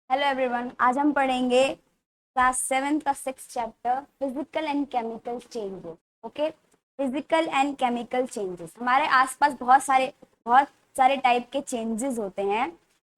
Hello everyone, आज हम पढ़ेंगे क्लास 7 का 6 chapter physical and chemical changes. Okay, physical and chemical changes हमारे आसपास बहुत सारे टाइप के चेंजेस होते हैं।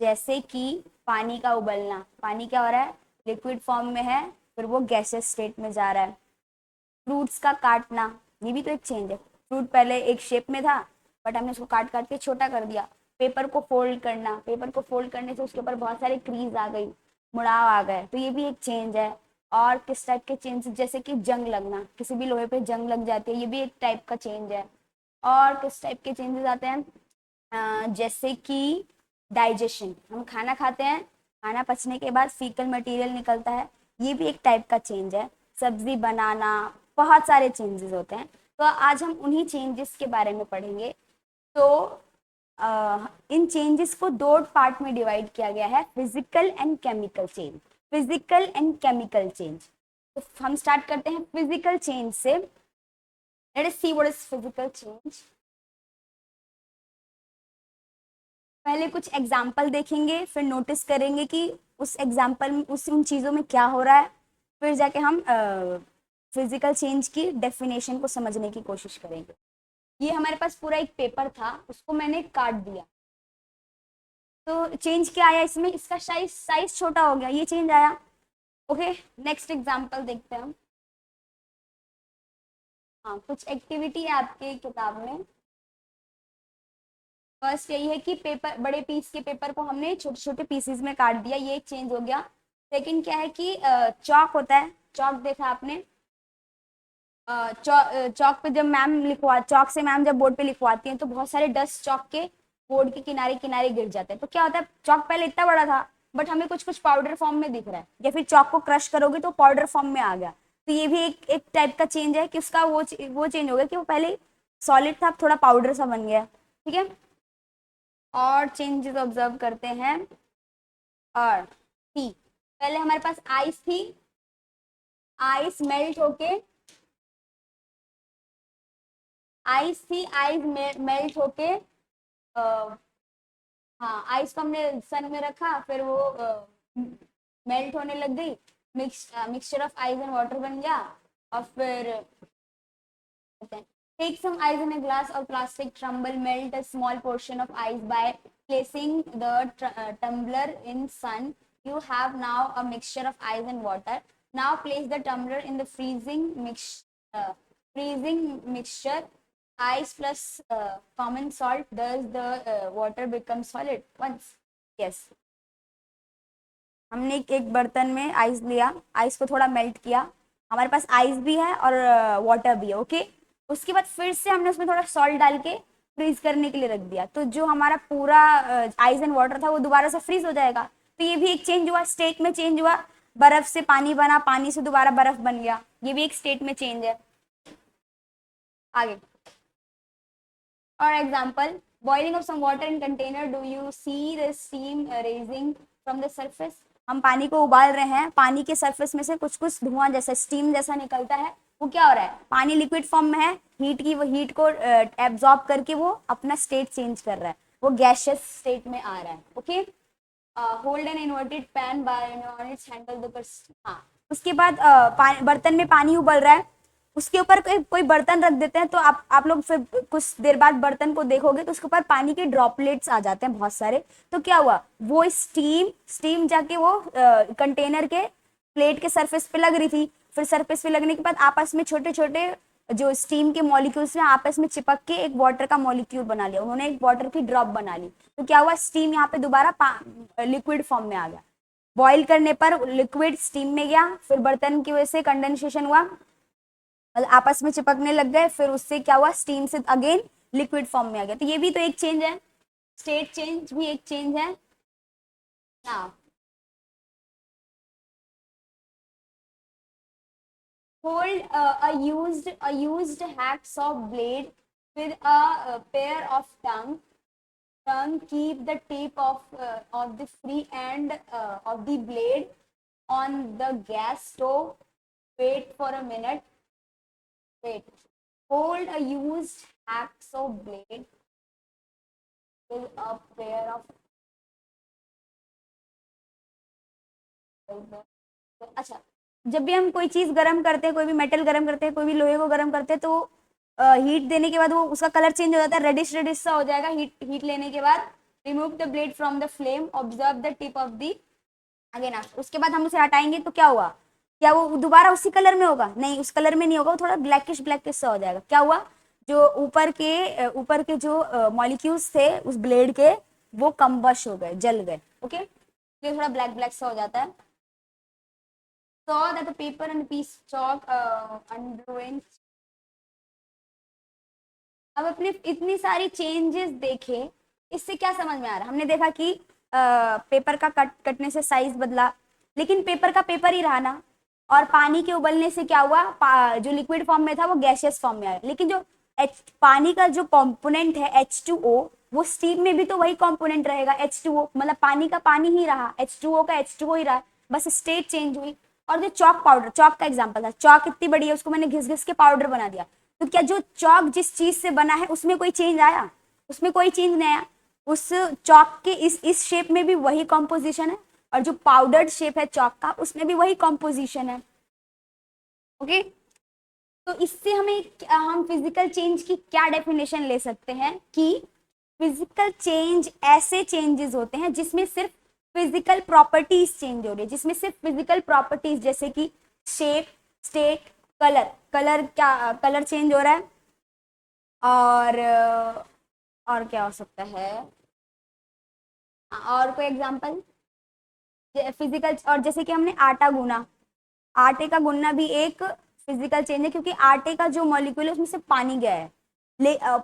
जैसे कि पानी का उबलना, पानी क्या हो रहा है, लिक्विड फॉर्म में है, फिर वो गैसेस स्टेट में जा रहा है। फ्रूट्स का काटना, ये भी तो एक चेंज है। फ्रूट पहले एक शेप में था, बट हमने उसको काट काट के छोटा कर दिया। पेपर को फोल्ड करना, पेपर को फोल्ड करने से उसके ऊपर बहुत सारे क्रीज आ गई, मुड़ाव आ गए, तो ये भी एक चेंज है। और किस टाइप के चेंज, जैसे कि जंग लगना, किसी भी लोहे पे जंग लग जाती है, ये भी एक टाइप का चेंज है। और किस टाइप के चेंजेस आते हैं, जैसे कि डाइजेशन, हम खाना खाते हैं, खाना पचने के बाद फीकल मटेरियल निकलता है, ये भी एक टाइप का चेंज है। सब्जी बनाना, बहुत सारे चेंजेस होते हैं। तो आज हम उन्हीं चेंजेस के बारे में पढ़ेंगे। तो इन चेंजेस को दो पार्ट में डिवाइड किया गया है, physical and chemical change. Physical and chemical change, तो हम स्टार्ट करते हैं फिजिकल चेंज से। Let us see what is physical change. पहले कुछ एग्जाम्पल देखेंगे, फिर नोटिस करेंगे कि उस एग्जाम्पल में उन चीज़ों में क्या हो रहा है, फिर जाके हम फिजिकल चेंज की डेफिनेशन को समझने की कोशिश करेंगे। ये हमारे पास पूरा एक पेपर था, उसको मैंने काट दिया, तो चेंज क्या आया इसमें, इसका साइज साइज छोटा हो गया, ये चेंज आया। ओके, नेक्स्ट एग्जाम्पल देखते हैं हम। हाँ, कुछ एक्टिविटी है आपके किताब में। फर्स्ट यही है कि पेपर, बड़े पीस के पेपर को हमने छोटे छोटे पीसेस में काट दिया, ये एक चेंज हो गया। सेकंड क्या है कि चौक होता है, चौक देखा आपने। चौक पे जब मैम लिखवा, चौक से मैम जब बोर्ड पे लिखवाती हैं तो बहुत सारे डस्ट चौक के बोर्ड के किनारे किनारे गिर जाते हैं। तो क्या होता है, चौक पहले इतना बड़ा था, बट हमें कुछ कुछ पाउडर फॉर्म में दिख रहा है, या फिर चौक को क्रश करोगे तो पाउडर फॉर्म में आ गया। तो ये भी एक टाइप का चेंज है कि उसका वो चेंज हो गया कि वो पहले सॉलिड था, अब थोड़ा पाउडर सा बन गया। ठीक है, और चेंजेस ऑब्जर्व करते हैं। और थी, पहले हमारे पास आइस थी, आइस मेल्ट होके, आइस थी, आइस मेल्ट होके, हाँ, आइस को हमने सन में रखा, फिर वो मेल्ट होने लग गई, mixture of ice and water बन गया। और फिर take some ice in a glass or plastic tumbler, melt a small portion of ice by placing the tumbler in sun. You have now a mixture of ice and water. Now place the tumbler in the freezing mixture. Ice plus common salt, does the water become solid once? Yes. हमने एक बर्तन में ice लिया, ice को थोड़ा melt किया, हमारे पास ice भी है और वाटर भी है। ओके, उसके बाद फिर से हमने उसमें थोड़ा सॉल्ट डाल के फ्रीज करने के लिए रख दिया, तो जो हमारा पूरा आइस एंड वाटर था वो दोबारा से फ्रीज हो जाएगा। तो ये भी एक चेंज हुआ, स्टेट में चेंज हुआ। बर्फ से पानी बना, पानी से दोबारा बर्फ बन गया, ये भी एक स्टेट में चेंज है। आगे और example, boiling of some water in container, do you see the steam rising from the surface. हम पानी को उबाल रहे हैं, पानी के सरफेस में से कुछ कुछ धुआं जैसा, स्टीम जैसा निकलता है। वो क्या हो रहा है, पानी लिक्विड फॉर्म में है, हीट की, वो हीट को एब्जॉर्ब करके वो अपना स्टेट चेंज कर रहा है, वो गैशियस स्टेट में आ रहा है। Okay, hold an inverted pan by on its handle the, हाँ, उसके बाद बर्तन में पानी उबल रहा है, उसके ऊपर कोई बर्तन रख देते हैं, तो आप लोग फिर कुछ देर बाद बर्तन को देखोगे तो उसके ऊपर पानी के ड्रॉपलेट्स आ जाते हैं बहुत सारे। तो क्या हुआ, वो स्टीम स्टीम जाके वो कंटेनर के प्लेट के सरफेस पे लग रही थी, फिर सरफेस पे लगने के बाद आपस में छोटे छोटे जो स्टीम के मॉलिक्यूल्स हैं आपस में चिपक के एक वाटर का मॉलिक्यूल बना लिया, उन्होंने एक वाटर की ड्रॉप बना ली। तो क्या हुआ, स्टीम यहाँ पे दोबारा लिक्विड फॉर्म में आ गया। बॉईल करने पर लिक्विड स्टीम में गया, फिर बर्तन की वजह से कंडेंसेशन हुआ, आपस में चिपकने लग गए, फिर उससे क्या हुआ, स्टीम से अगेन लिक्विड फॉर्म में आ गया। तो ये भी तो एक चेंज है, स्टेट चेंज भी एक चेंज है ना। Hold a used hacksaw blade with a pair of tongue. Keep the tip of the free end of the blade on the gas stove. Wait for a minute. Wait. Hold a used hacksaw blade with a pair of अच्छा, जब भी हम कोई चीज गर्म करते हैं, कोई भी मेटल गर्म करते हैं, कोई भी लोहे को गर्म करते हैं, तो हीट देने के बाद वो उसका कलर चेंज हो जाता है, रेडिश रेडिश सा हो जाएगा। हीट हीट लेने के बाद remove the blade from the flame, observe the tip of the again after, उसके बाद हम उसे हटाएंगे तो क्या हुआ? क्या वो दोबारा उसी कलर में होगा? नहीं, उस कलर में नहीं होगा, वो थोड़ा ब्लैकिश ब्लैकिश सा हो जाएगा। क्या हुआ? जो ऊपर के जो मॉलिक्यूल्स थे उस ब्लेड के, वो कम्बश हो गए, जल गए। ओके, ये थोड़ा ब्लैक ब्लैक सा हो जाता है। saw that the paper and piece chalk underwent। अब अपने इतनी सारी चेंजेस देखे, इससे क्या समझ में आ रहा है? हमने देखा कि पेपर का कटने से साइज बदला, लेकिन पेपर का पेपर ही रहा ना। और पानी के उबलने से क्या हुआ? जो लिक्विड फॉर्म में था वो गैसियस फॉर्म में आया। लेकिन जो पानी का जो कंपोनेंट है H2O, वो स्टीम में भी तो वही कंपोनेंट रहेगा, H2O, मतलब पानी का पानी ही रहा, H2O का H2O ही रहा, बस स्टेट चेंज हुई। और जो चौक पाउडर, चौक का एग्जांपल था, चौक इतनी बड़ी है, उसको मैंने घिस घिस के पाउडर बना दिया, तो क्या जो चौक जिस चीज से बना है उसमें कोई चेंज आया? उसमें कोई चेंज नहीं आया। उस चौक के इस शेप में भी वही कॉम्पोजिशन है, और जो पाउडर्ड शेप है चौक का, उसमें भी वही कॉम्पोजिशन है। ओके, तो इससे हम फिजिकल चेंज की क्या डेफिनेशन ले सकते हैं कि फिजिकल चेंज ऐसे चेंजेस होते हैं जिसमें सिर्फ फिजिकल प्रॉपर्टीज चेंज हो रही है, जिसमें सिर्फ फिजिकल प्रॉपर्टीज जैसे कि शेप, स्टेट, कलर, क्या कलर चेंज हो रहा है, और क्या हो सकता है? और कोई एग्जांपल फिजिकल? और जैसे कि हमने आटा गूना, आटे का गुनना भी एक फिजिकल चेंज है, क्योंकि आटे का जो मॉलिक्यूल है उसमें से पानी गया है।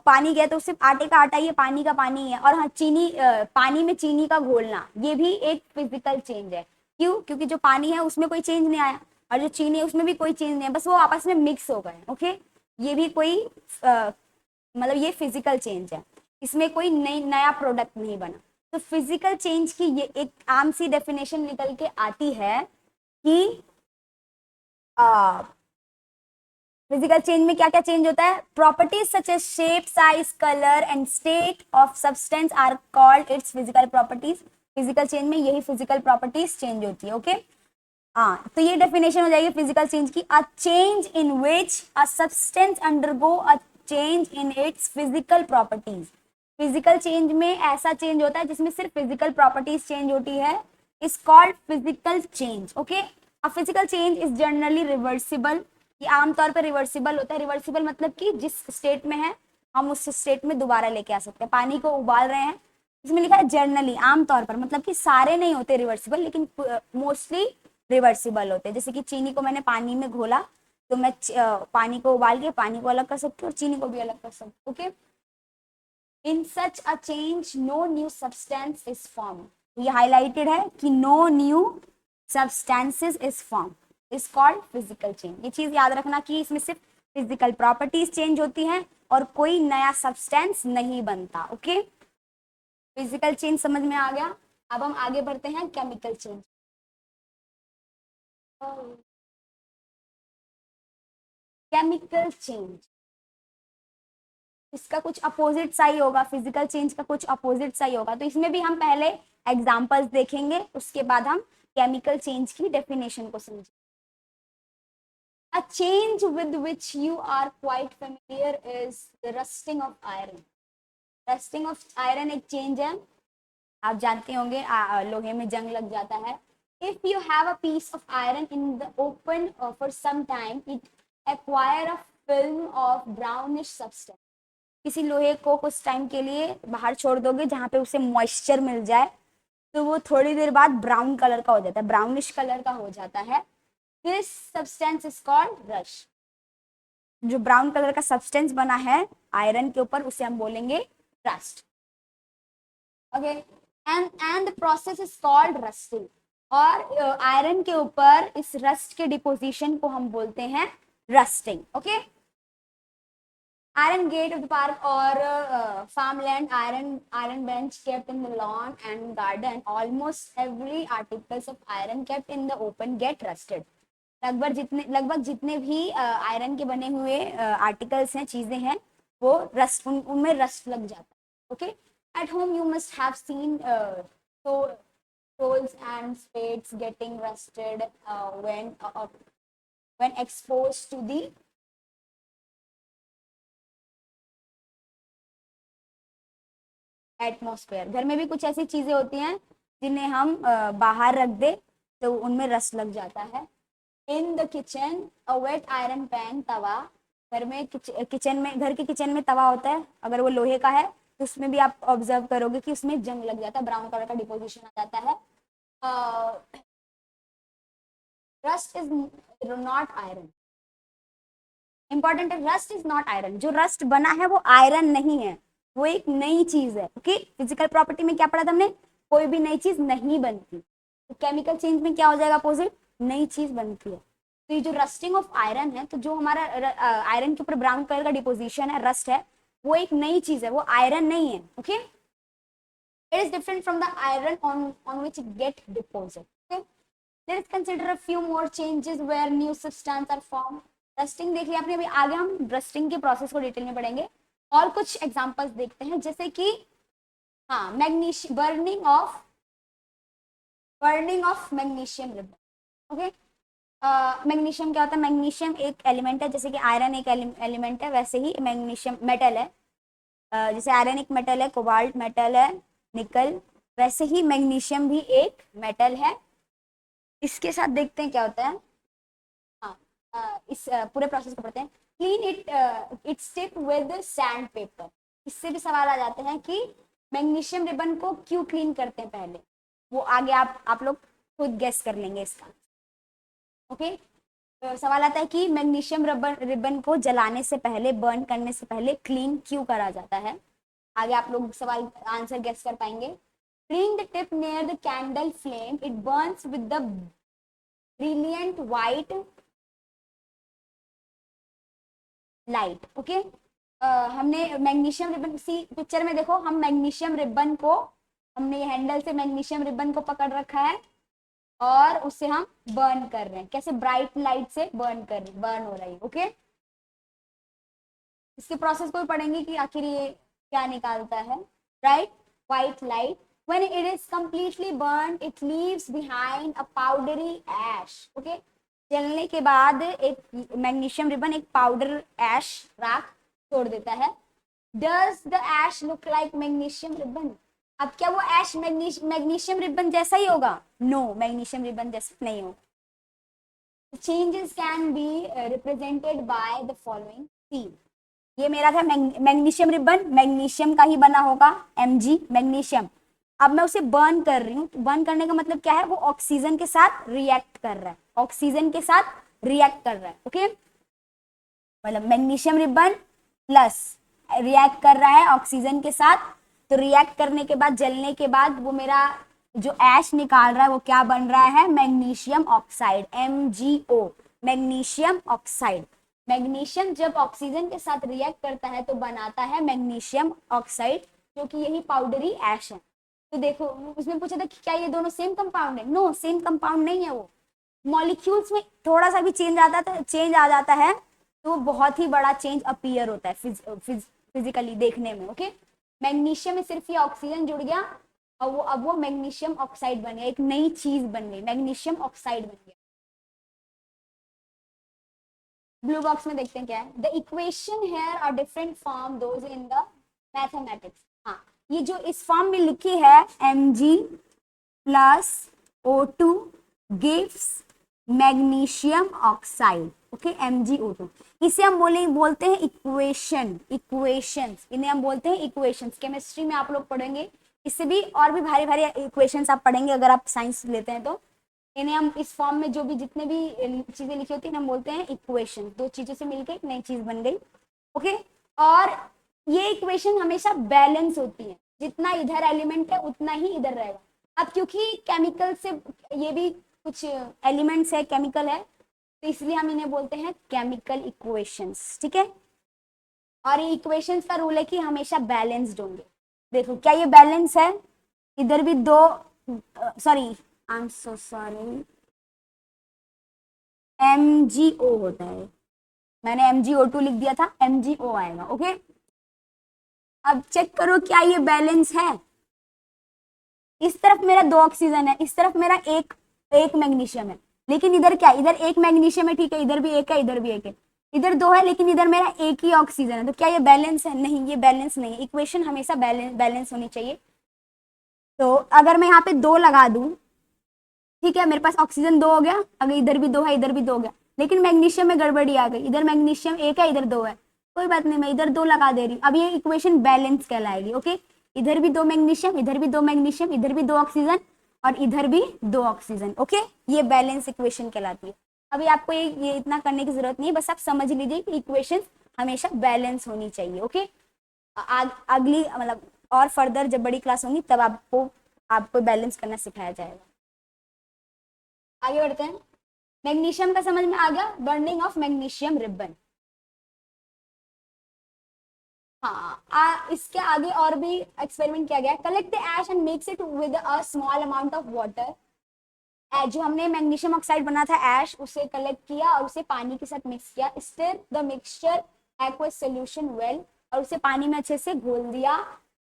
पानी गया तो सिर्फ आटे का आटा ही है, पानी का पानी ही है। और हाँ, चीनी, पानी में चीनी का घोलना, ये भी एक फिजिकल चेंज है। क्यों? क्योंकि जो पानी है उसमें कोई चेंज नहीं आया, और जो चीनी है उसमें भी कोई चेंज नहीं है, बस वो आपस में मिक्स हो गए। ओके, ये भी कोई मतलब ये फिजिकल चेंज है, इसमें कोई नया प्रोडक्ट नहीं बना। तो फिजिकल चेंज की ये एक आम सी डेफिनेशन निकल के आती है कि फिजिकल चेंज में क्या क्या चेंज होता है? Properties such as shape, size, colour and state of substance are called its physical properties. Physical change में यही फिजिकल प्रॉपर्टीज चेंज होती है। ओके, हाँ, तो ये डेफिनेशन हो जाएगी फिजिकल चेंज की, a change in which a substance undergo a change in its physical properties. Physical change में ऐसा चेंज होता है जिसमें सिर्फ फिजिकल प्रॉपर्टीज चेंज होती है, is called physical change. Okay, a physical change is generally reversible. ये आमतौर पर रिवर्सिबल होता है। रिवर्सिबल मतलब कि जिस स्टेट में है हम उस स्टेट में दोबारा लेके आ सकते हैं। पानी को उबाल रहे हैं, इसमें लिखा है जनरली, आमतौर पर, मतलब कि सारे नहीं होते रिवर्सिबल, लेकिन मोस्टली रिवर्सिबल होते हैं। जैसे कि चीनी को मैंने पानी में घोला, तो मैं पानी को उबाल के पानी को अलग कर सकती हूँ और चीनी को भी अलग कर सकती हूँ। Okay, in such a change no new substance is form. ये हाईलाइटेड है कि no new substances is form, is called physical change. ये चीज याद रखना कि इसमें सिर्फ फिजिकल प्रॉपर्टीज चेंज होती हैं और कोई नया सब्सटेंस नहीं बनता। ओके, फिजिकल चेंज समझ में आ गया। अब हम आगे बढ़ते हैं केमिकल चेंज। केमिकल चेंज, इसका कुछ अपोजिट सा ही होगा, फिजिकल चेंज का कुछ अपोजिट सा ही होगा। तो इसमें भी हम पहले एग्जांपल्स देखेंगे, उसके बाद हम केमिकल चेंज की डेफिनेशन को समझेंगे। A change with which you are quite familiar is the rusting of iron. Rusting of iron एक चेंज है, आप जानते होंगे, लोहे में जंग लग जाता है। If you have a piece of iron in the open for some time, it acquire a film of brownish substance. किसी लोहे को कुछ टाइम के लिए बाहर छोड़ दोगे जहां पे उसे मॉइस्चर मिल जाए, तो वो थोड़ी देर बाद ब्राउन कलर का हो जाता है, ब्राउनिश कलर का हो जाता है। This substance is called rush. जो ब्राउन कलर का सब्सटेंस बना है आयरन के ऊपर, उसे हम बोलेंगे rust. Okay, and the process is called rusting. और आयरन के ऊपर इस रस्ट के डिपोजिशन को हम बोलते हैं rusting. Okay, iron gate of the park or farmland, iron bench kept in the lawn and garden, almost every articles of iron kept in the open get rusted. लगभग जितने भी आयरन के बने हुए आर्टिकल्स हैं, चीजें हैं, वो रस्ट, उनमें रस्ट लग जाता है। Okay, at home you must have seen, तो Coals and spades getting rusted when exposed to the atmosphere. घर में भी कुछ ऐसी चीजें होती हैं जिन्हें हम बाहर रख दे तो उनमें रस लग जाता है। In the kitchen a wet iron pan, tawa. घर में किचन में घर के किचन में तवा होता है, अगर वो लोहे का है तो उसमें भी आप ऑब्जर्व करोगे कि उसमें जंग लग जाता है, ब्राउन कलर का डिपोजिशन आ जाता है। Rust is not iron, important है, रस्ट इज नॉट आयरन। जो रस्ट बना है वो आयरन नहीं है, वो एक नई चीज है। ओके, फिजिकल प्रॉपर्टी में क्या पढ़ा था हमने, कोई भी नई चीज नहीं बनती, तो केमिकल चेंज में क्या हो जाएगा, अपोजिट, नई चीज बनती है। तो ये जो रस्टिंग ऑफ आयरन है, तो जो हमारा आयरन के ऊपर ब्राउन कलर का डिपोजिशन है, रस्ट है, वो एक नई चीज है, वो आयरन नहीं है। Okay, it is different from the iron on which it get deposit. Let us consider a few more changes where new substance are formed. Rusting देख लिया आपने, अभी आगे हम रस्टिंग के प्रोसेस को डिटेल में पढ़ेंगे। और कुछ एग्जांपल्स देखते हैं, जैसे कि हाँ, magnesium, burning of magnesium ribbon. Okay, magnesium क्या होता है, मैग्नीशियम एक एलिमेंट है, जैसे कि आयरन एक एलिमेंट है, वैसे ही मैग्नीशियम मेटल है। जैसे आयरन एक मेटल है, कोबाल्ट मेटल है, निकल, वैसे ही मैग्नीशियम भी एक मेटल है। इसके साथ देखते हैं क्या होता है। हाँ, इस पूरे प्रोसेस को पढ़ते हैं। Clean it stick with sand paper. इससे भी सवाल आ जाते हैं कि मैग्नीशियम रिबन को क्यों क्लीन करते हैं पहले, वो आगे आप लोग खुद गेस कर लेंगे इसका। ओके, सवाल आता है कि मैग्नीशियम रिबन को जलाने से पहले, बर्न करने से पहले क्लीन क्यों करा जाता है। आगे आप लोग सवाल आंसर गेस कर पाएंगे। Bring the tip near the candle flame. It burns with the brilliant white light. Okay? हमने मैग्नीशियम रिबन, सी पिक्चर में देखो, हम मैग्नीशियम रिबन को, हमने ये हैंडल से मैग्नीशियम रिबन को पकड़ रखा है और उसे हम बर्न कर रहे हैं। कैसे, ब्राइट लाइट से बर्न हो रही है। ओके, इसके प्रोसेस को भी पढ़ेंगे कि आखिर ये क्या निकालता है। Right, white light. When it is completely burned, it leaves behind a powdery ash. Okay? जलने के बाद एक मैग्नीशियम रिबन एक पाउडर ऐश राख छोड़ देता है। Does the ash look like magnesium ribbon? अब क्या वो ऐश मैग्नीशियम रिबन जैसा ही होगा? नो, मैग्नीशियम रिबन जैसा नहीं होगा। Changes can be represented by the following. See, ये मेरा था मैग्नीशियम रिबन, मैग्नीशियम का ही बना होगा, Mg मैग्नीशियम। अब मैं उसे बर्न कर रही हूँ, बर्न करने का मतलब क्या है, वो ऑक्सीजन के साथ रिएक्ट कर रहा है, ऑक्सीजन के साथ रिएक्ट कर रहा है। ओके, मतलब मैग्नीशियम रिबन प्लस रिएक्ट कर रहा है ऑक्सीजन के साथ, तो रिएक्ट करने के बाद, जलने के बाद, वो मेरा जो ऐश निकाल रहा है वो क्या बन रहा है, magnesium oxide, MgO, magnesium oxide. Magnesium जब ऑक्सीजन के साथ रिएक्ट करता है तो बनाता है मैग्नीशियम ऑक्साइड, जो कि यही पाउडरी ऐश है। तो देखो, उसमें पूछा था कि क्या ये दोनों सेम कंपाउंड है। नो, सेम कंपाउंड नहीं है। वो मॉलिक्यूल्स में थोड़ा सा भी चेंज आ जाता है तो बहुत ही बड़ा चेंज अपीयर होता है फिजिकली देखने में। ओके, मैग्नीशियम में सिर्फ ये ऑक्सीजन जुड़ गया और अब वो मैग्नीशियम ऑक्साइड बन गया, एक नई चीज बन गई, मैग्नीशियम ऑक्साइड बन गया। ब्लू बॉक्स में देखते हैं क्या है। The equation here are different from those in the mathematics. हाँ, ये जो इस फॉर्म में लिखी है, Mg plus O2 gives magnesium oxide. Okay, MgO2, इसे हम बोलते हैं इक्वेशंस, इन्हें हम बोलते हैं इक्वेशंस। केमिस्ट्री में आप लोग पढ़ेंगे, इससे भी और भी भारी भारी इक्वेशंस आप पढ़ेंगे अगर आप साइंस लेते हैं तो। इन्हें हम इस फॉर्म में जो भी जितने भी चीजें लिखी होती है हम बोलते हैं इक्वेशन। दो चीजों से मिलकर एक नई चीज बन गई। ओके, और ये इक्वेशन हमेशा बैलेंस होती है, जितना इधर एलिमेंट है उतना ही इधर रहेगा। अब क्योंकि केमिकल से ये भी कुछ एलिमेंट्स है, केमिकल है, तो इसलिए हम इन्हें बोलते हैं केमिकल इक्वेशंस। ठीक है, और ये इक्वेशंस का रूल है कि हमेशा बैलेंस्ड होंगे। देखो, क्या ये बैलेंस है, इधर भी दो, sorry I am so sorry, MgO होता है, मैंने MgO2 लिख दिया था, MgO आएगा। ओके, अब चेक करो क्या ये बैलेंस है। इस तरफ मेरा 2 ऑक्सीजन है, इस तरफ मेरा एक एक मैग्नीशियम है, लेकिन इधर क्या, इधर एक मैग्नीशियम है, ठीक है, इधर भी एक है, इधर भी एक है, इधर 2 है, लेकिन इधर मेरा एक ही ऑक्सीजन है, तो क्या ये बैलेंस है? नहीं, ये बैलेंस नहीं है। इक्वेशन हमेशा बैलेंस होनी चाहिए। तो अगर मैं यहाँ पे 2 लगा दूं, ठीक है, मेरे पास ऑक्सीजन 2 हो गया, अगर इधर भी 2 है, इधर भी 2 हो गया, लेकिन मैग्नीशियम में गड़बड़ी आ गई, इधर मैग्नीशियम एक है, इधर 2 है, कोई बात नहीं, मैं इधर 2 लगा दे रही हूँ, अब ये इक्वेशन बैलेंस कहलाएगी। ओके, इधर भी 2 मैग्नीशियम, इधर भी 2 मैग्नीशियम, इधर भी 2 ऑक्सीजन और इधर भी 2 ऑक्सीजन। ओके, ये बैलेंस इक्वेशन कहलाती है। अभी आपको ये इतना करने की जरूरत नहीं है, बस आप समझ लीजिए कि इक्वेशन हमेशा बैलेंस होनी चाहिए। ओके, अगली मतलब और फर्दर जब बड़ी क्लास होंगी तब आपको बैलेंस करना सिखाया जाएगा। आगे बढ़ते हैं। मैग्नीशियम का समझ में आ गया, बर्निंग ऑफ मैग्नीशियम रिबन। हाँ, इसके आगे और भी एक्सपेरिमेंट किया गया। Collect the ash and mix it with a small amount of water. जो हमने मैग्नीशियम ऑक्साइड बना था ऐश, उसे कलेक्ट किया और उसे पानी के साथ मिक्स किया। Stir the mixture aqueous solution well, और उसे पानी में अच्छे से घोल दिया।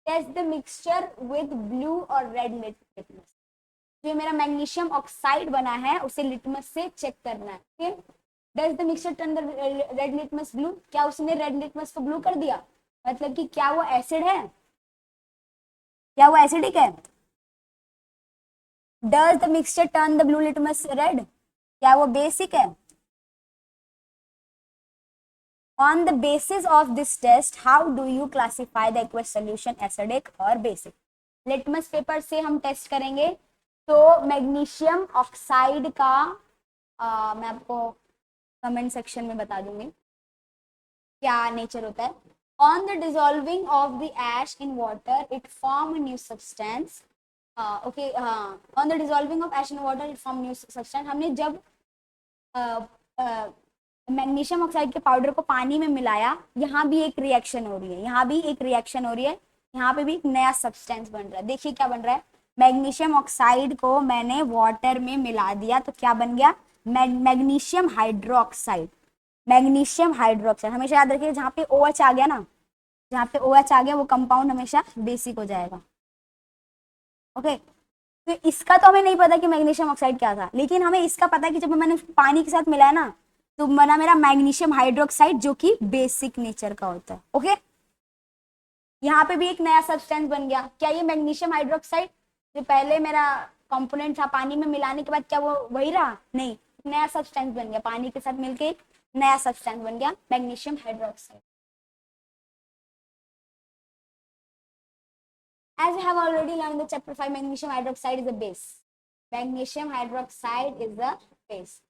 Test the mixture with blue और रेड लिटमस। जो मेरा मैग्नीशियम ऑक्साइड बना है उसे लिटमस से चेक करना है। ठीक, does the mixture turn the red litmus blue, क्या उसने रेड लिटमस को ब्लू कर दिया? मतलब कि क्या वो एसिड है, क्या वो एसिडिक है? Does the mixture turn the blue litmus red, क्या वो बेसिक है? On the basis of this test, how do you classify the aqueous solution acidic or basic? Litmus paper से हम टेस्ट करेंगे। तो मैग्नीशियम ऑक्साइड का मैं आपको कमेंट सेक्शन में बता दूंगी क्या नेचर होता है। On the dissolving of the ash in water it form new substance. Okay, on the dissolving of ash in water it form new substance. हमने जब मैग्नीशियम ऑक्साइड के पाउडर को पानी में मिलाया, यहाँ भी एक रिएक्शन हो रही है, यहाँ भी एक रिएक्शन हो रही है, यहाँ पे भी एक नया सब्सटेंस बन रहा है। देखिए क्या बन रहा है, मैग्नीशियम ऑक्साइड को मैंने वाटर में मिला दिया तो क्या बन गया, मैग्नीशियम हाइड्रोक्साइड। मैग्नीशियम हाइड्रोक्साइड हमेशा याद रखिए, जहाँ पे OH आ गया ना, जहाँ पे OH आ गया वो कंपाउंड हमेशा बेसिक हो जाएगा। ओके, तो इसका तो हमें नहीं पता कि मैग्नीशियम ऑक्साइड क्या था, लेकिन हमें इसका पता है कि जब मैंने पानी के साथ मिलाया ना तो बना मेरा मैग्नीशियम हाइड्रोक्साइड जो कि बेसिक नेचर का होता है। ओके, यहाँ पे भी एक नया सब्सटेंस बन गया। क्या ये मैग्नीशियम हाइड्रोक्साइड जो पहले मेरा कंपोनेंट था पानी में मिलाने के बाद क्या वो वही रहा? नहीं, नया सब्सटेंस बन गया, पानी के साथ मिलके एक नया सब्सटेंस बन गया magnesium hydroxide. As we have already learned in chapter 5, magnesium hydroxide is a base. Magnesium hydroxide is a base.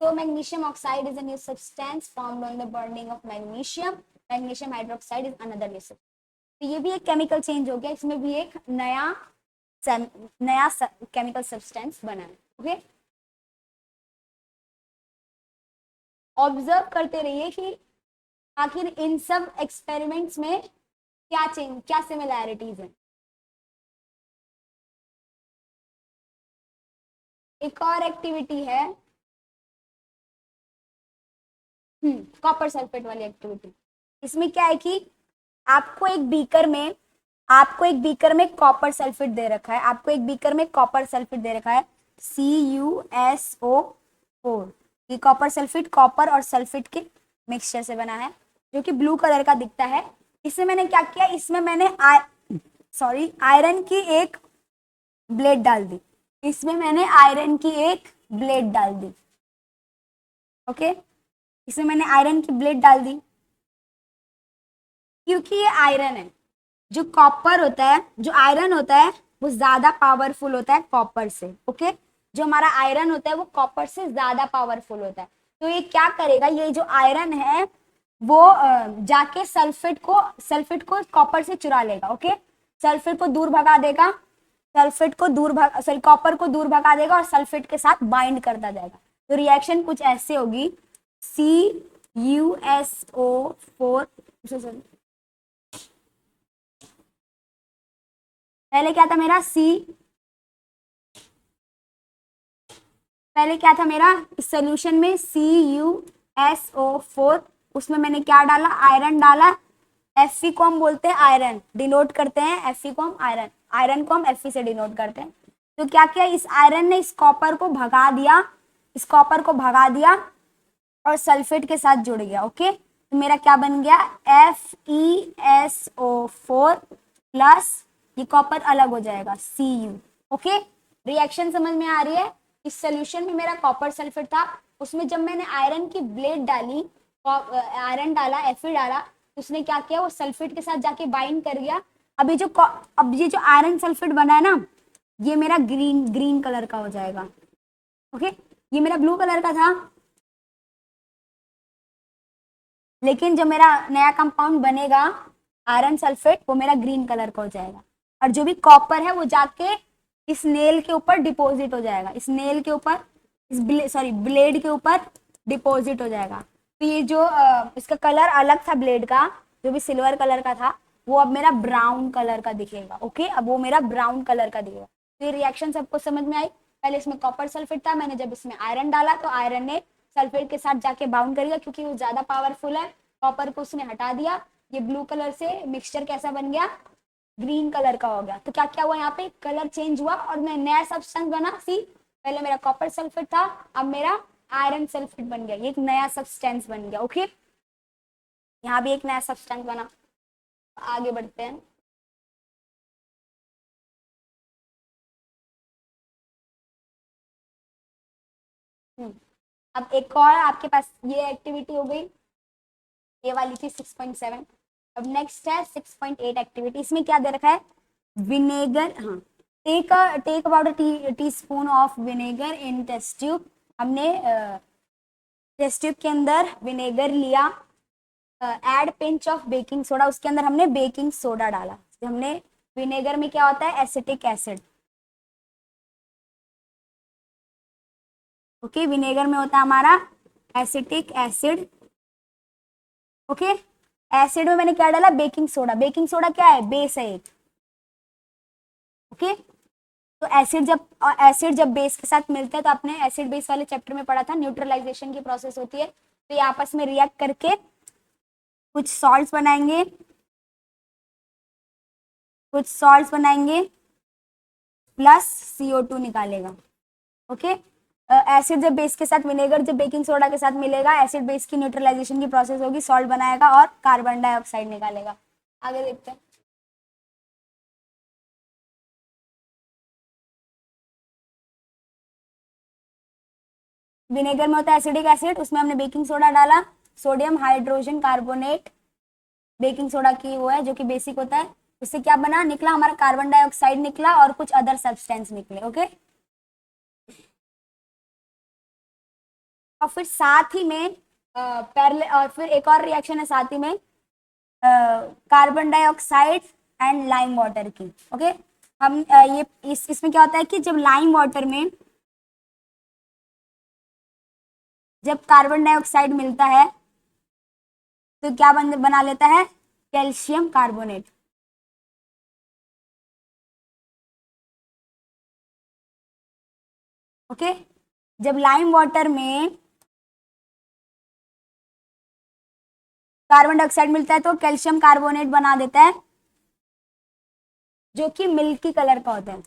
So magnesium oxide is a new substance formed on the burning of magnesium. Magnesium hydroxide is another new substance. तो ये भी एक chemical change हो गया, इसमें भी एक नया केमिकल सब्सटेंस बना है। ओके, ऑब्जर्व करते रहिए कि आखिर इन सब एक्सपेरिमेंट्स में क्या सिमिलैरिटीज है। एक और एक्टिविटी है कॉपर सल्फेट वाली एक्टिविटी। इसमें क्या है कि आपको एक बीकर में कॉपर सल्फेट दे रखा है, आपको एक बीकर में कॉपर सल्फेट दे रखा है CuSO4। ये कॉपर सल्फेट कॉपर और सल्फेट के मिक्सचर से बना है जो कि ब्लू कलर का दिखता है। इसमें मैंने क्या किया, इसमें मैंने आयरन की एक ब्लेड डाल दी, इसमें मैंने आयरन की एक ब्लेड डाल दी। ओके, इसमें मैंने आयरन की ब्लेड डाल दी क्योंकि ये आयरन है। जो कॉपर होता है, जो आयरन होता है वो ज्यादा पावरफुल होता है कॉपर से। ओके, जो हमारा आयरन होता है वो कॉपर से ज्यादा पावरफुल होता है। तो ये क्या करेगा, ये जो आयरन है वो जाके सल्फेट को कॉपर से चुरा लेगा। ओके, सल्फेट को दूर भगा देगा, कॉपर को दूर भगा देगा और सल्फेट के साथ बाइंड करता जाएगा। तो रिएक्शन कुछ ऐसे होगी, CuSO4 पहले क्या था मेरा पहले क्या था मेरा इस सोल्यूशन में CuSO4, उसमें मैंने क्या डाला, आयरन डाला, Fe को हम बोलते हैं आयरन, डिनोट करते हैं Fe को हम आयरन, आयरन को हम Fe से डिनोट करते हैं। तो क्या किया, इस आयरन ने इस कॉपर को भगा दिया, इस कॉपर को भगा दिया और सल्फेट के साथ जुड़ गया। ओके, तो मेरा क्या बन गया, FeSO4 प्लस ये कॉपर अलग हो जाएगा Cu। ओके, रिएक्शन समझ में आ रही है। इस सोल्यूशन में मेरा कॉपर सल्फेट था, उसमें जब मैंने आयरन की ब्लेड डाली, आयरन डाला, Fe डाला, तो उसने क्या किया, वो सल्फेट के साथ जाके बाइंड कर गया। अब ये जो आयरन सल्फेट बना है ना, ये मेरा ग्रीन ग्रीन कलर का हो जाएगा। ओके, ये मेरा ब्लू कलर का था, लेकिन जो मेरा नया कंपाउंड बनेगा आयरन सल्फेट, वो मेरा ग्रीन कलर का हो जाएगा। और जो भी कॉपर है वो जाके इस नेल के ऊपर डिपॉजिट हो जाएगा, इस नेल के ऊपर, ब्लेड के ऊपर डिपॉजिट हो जाएगा। तो ये जो इसका कलर अलग था ब्लेड का, जो भी सिल्वर कलर का था, वो अब मेरा ब्राउन कलर का दिखेगा। ओके, अब वो मेरा ब्राउन कलर का दिखेगा। तो ये रिएक्शन सबको समझ में आई। पहले इसमें कॉपर सल्फेट था, मैंने जब इसमें आयरन डाला तो आयरन ने सल्फेट के साथ जाके बाउंड करेगा, क्योंकि वो ज्यादा पावरफुल है। कॉपर को उसने हटा दिया, ये ब्लू कलर से मिक्सचर कैसा बन गया, ग्रीन कलर का हो गया। तो क्या क्या हुआ, यहाँ पे कलर चेंज हुआ और मैं नया सब्सटेंस बना। सी, पहले मेरा कॉपर सल्फेट था, अब मेरा आयरन सल्फेट बन गया, ये एक नया सब्सटेंस बन गया। ओके, यहाँ भी एक नया सब्सटेंस बना। आगे बढ़ते हैं। अब एक और आपके पास ये एक्टिविटी हो गई, ये वाली थी 6.7। अब नेक्स्ट है 6.8 एक्टिविटी। इसमें क्या दे रखा है, विनेगर। हाँ, take about teaspoon of vinegar in test tube. हमने टेस्ट ट्यूब के अंदर विनेगर लिया, add pinch of baking soda, उसके अंदर हमने बेकिंग सोडा डाला। हमने विनेगर में क्या होता है, एसिटिक एसिड। ओके, विनेगर में होता है हमारा एसिटिक एसिड। ओके, एसिड में मैंने क्या डाला, बेकिंग सोडा। बेकिंग सोडा क्या है, बेस है एक। ओके, तो एसिड जब बेस के साथ मिलते हैं, तो आपने एसिड बेस वाले चैप्टर में पढ़ा था, न्यूट्रलाइजेशन की प्रोसेस होती है। तो ये आपस में रिएक्ट करके कुछ सॉल्ट्स बनाएंगे, प्लस CO2 निकालेगा। ओके, एसिड जब बेस के साथ, विनेगर जब बेकिंग सोडा के साथ मिलेगा, एसिड बेस की न्यूट्रलाइजेशन की प्रोसेस होगी, सॉल्ट बनाएगा और कार्बन डाइऑक्साइड निकालेगा। आगे देखते हैं। विनेगर में होता है एसिडिक एसिड, उसमें हमने बेकिंग सोडा डाला, sodium hydrogen carbonate baking soda की वो है जो कि बेसिक होता है। उससे क्या बना, निकला हमारा कार्बन डाइऑक्साइड निकला और कुछ अदर सब्सटेंस निकले। ओके, और फिर साथ ही में पहले, और फिर एक और रिएक्शन है साथ ही में, carbon dioxide and lime water की। ओके, हम ये इसमें क्या होता है कि जब लाइम वाटर में जब कार्बन डाइऑक्साइड मिलता है, तो क्या बना लेता है, कैल्शियम कार्बोनेट। ओके, जब लाइम वाटर में कार्बन डाइऑक्साइड मिलता है तो कैल्शियम कार्बोनेट बना देता है, जो कि मिल्की कलर का होता है,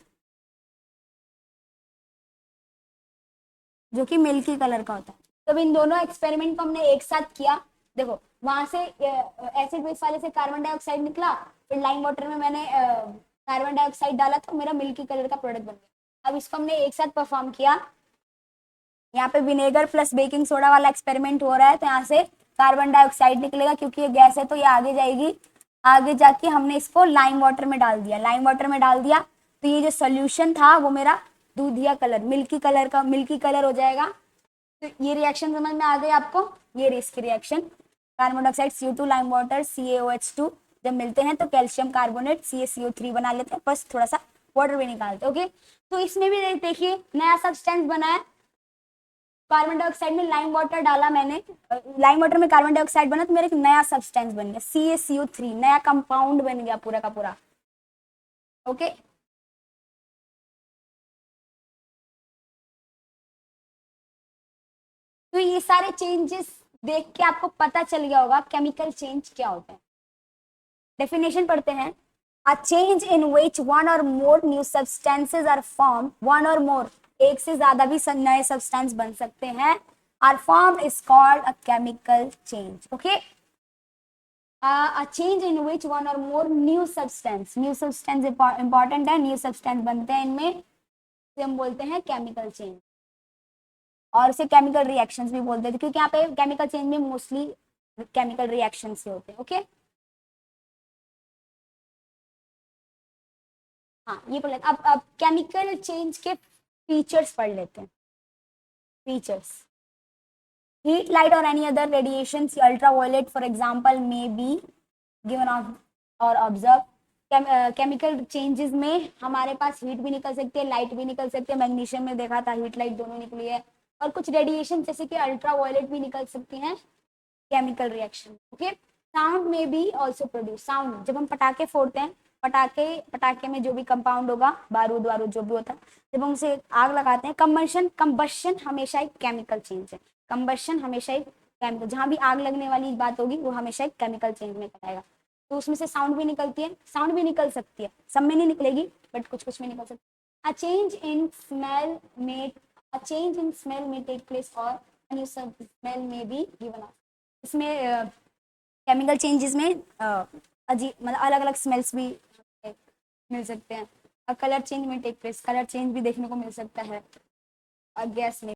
तो इन दोनों एक्सपेरिमेंट को हमने एक साथ किया। देखो, वहां से एसिड बेस वाले से कार्बन डाइऑक्साइड निकला, फिर लाइम वाटर में मैंने कार्बन डाइऑक्साइड डाला, तो मेरा मिल्की कलर का प्रोडक्ट बन गया। अब इसको हमने एक साथ परफॉर्म किया। यहाँ पे विनेगर प्लस बेकिंग सोडा वाला एक्सपेरिमेंट हो रहा है, तो यहाँ से कार्बन डाइऑक्साइड निकलेगा, क्योंकि ये गैस है तो ये आगे जाएगी। आगे जाके हमने इसको लाइम वाटर में डाल दिया, तो ये जो सोल्यूशन था वो मेरा दूधिया कलर, मिल्की कलर हो जाएगा। तो ये रिएक्शन समझ में आ गई आपको, ये इसकी reaction, carbon dioxide CO2 lime water CaOH2 जब मिलते हैं तो कैल्शियम कार्बोनेट CaCO3 बना लेते हैं, बस थोड़ा सा वाटर भी निकालते हैं। ओके, तो इसमें भी देखिए नया सब्सटेंस बना है। कार्बन डाइऑक्साइड में लाइम वाटर डाला मैंने, लाइम वाटर में कार्बन डाइऑक्साइड बना, तो मेरा एक नया सब्सटेंस बन गया CaCO3, नया कंपाउंड बन गया पूरा का पूरा। ओके, तो ये सारे चेंजेस देख के आपको पता चल गया होगा केमिकल चेंज क्या होता है। डेफिनेशन पढ़ते हैं। A change in which one or more new substances are form, one or more, एक से ज्यादा भी नए सब्सटेंस बन सकते हैं, are form is called a chemical change. Okay, a change in which one or more new substance important है, new substance बनते हैं इनमें, से हम बोलते हैं केमिकल चेंज, और इसे केमिकल रिएक्शंस भी बोलते हैं, क्योंकि यहाँ पे केमिकल चेंज में मोस्टली केमिकल रिएक्शन से होते हैं। ओके, हाँ ये पढ़ लेते। अब केमिकल चेंज के फीचर्स पढ़ लेते हैं। Features, heat, light or any other radiations, ultraviolet for example may be given off or observed। Chemical changes में हमारे पास हीट भी निकल सकती है, लाइट भी निकल सकती है, मैग्नीशियम में देखा था हीट लाइट दोनों निकली है, और कुछ रेडिएशन जैसे कि अल्ट्रावायलेट भी निकल सकती हैं केमिकल रिएक्शन। ओके, साउंड में भी ऑल्सो प्रोड्यूस, साउंड जब हम पटाखे फोड़ते हैं, पटाखे में जो भी कंपाउंड होगा, बारूद वारूद जो भी होता है, जब हम उसे आग लगाते हैं, कंबशन हमेशा एक केमिकल चेंज है, कंबशन हमेशा एक केमिकल, जहां भी आग लगने वाली बात होगी वो हमेशा एक केमिकल चेंज में कराएगा। तो उसमें से साउंड भी निकलती है, साउंड भी निकल सकती है, सब में नहीं निकलेगी बट कुछ कुछ में निकल सकती है। अ चेंज इन स्मेल में टेक प्लेस और न्यू स्मेल में बी गिवन ऑफ। इसमें केमिकल चेंजेस में अजीब मतलब अलग अलग स्मेल्स भी मिल सकते हैं, और कलर चेंज में टेक प्लेस, कलर चेंज भी देखने को मिल सकता है, और गैस में